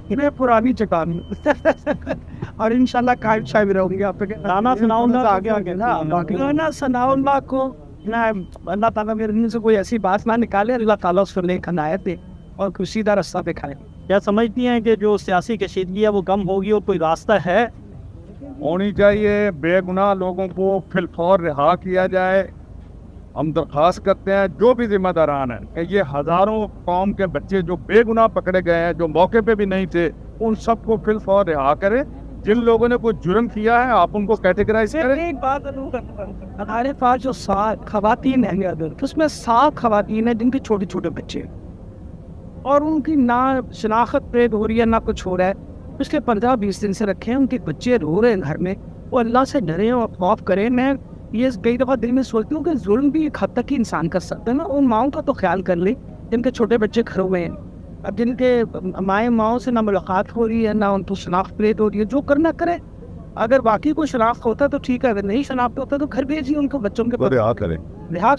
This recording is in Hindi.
इन्हें पुरानी चटान और इंशाल्लाह कायम शायद रहूंगी आप पे। गाना सुनाऊंगा आगे आगे ना, बाकी गाना सनाउल्लाह को ना, अल्लाह ताला मेरे मुंह से कोई ऐसी बात ना निकाले, अल्लाह ताला उस पर नेक हदायत दे और कोई सीधा रास्ता दिखाए। क्या समझती हैं कि जो सियासी कशीदगी है वो कम होगी और कोई रास्ता है? होनी चाहिए। बेगुनाह लोगों को फिलफौर रिहा किया जाए। हम दरख्वास्त करते हैं जो भी जिम्मेदारान हैं कि ये हज़ारों कौम के बच्चे जो बेगुनाह पकड़े गए हैं, जो मौके पे भी नहीं थे, उन सबको फिलफौर रिहा करें। जिन लोगों ने कोई जुर्म किया है आप उनको कैटेगराइज करें। एक बात हमारे पास जो 7 खवातीन हैं उसमें 7 खवातीन हैं जिनके छोटे छोटे बच्चे हैं और उनकी ना शनाख्त प्रेद हो रही है ना कुछ हो रहा है। पिछले 15-20 दिन से रखे हैं, उनके बच्चे रो रहे हैं घर में। वो अल्लाह से डरे और खौफ करें। मैं ये कई दफ़ा दिल में सोचती हूँ कि जुल्म भी एक हद तक ही इंसान कर सकता है ना। उन माओं का तो ख्याल कर ले जिनके छोटे बच्चे खड़े हुए हैं, अब जिनके माओं से ना मुलाकात हो रही है ना उनको शनाख्त प्रेद हो रही है। जो करना करे, अगर बाकी कोई शनाख्त होता है तो ठीक है, अगर नहीं शनाख्त होता तो घर भेजिए उनको, बच्चों के रिहा करें। रिहा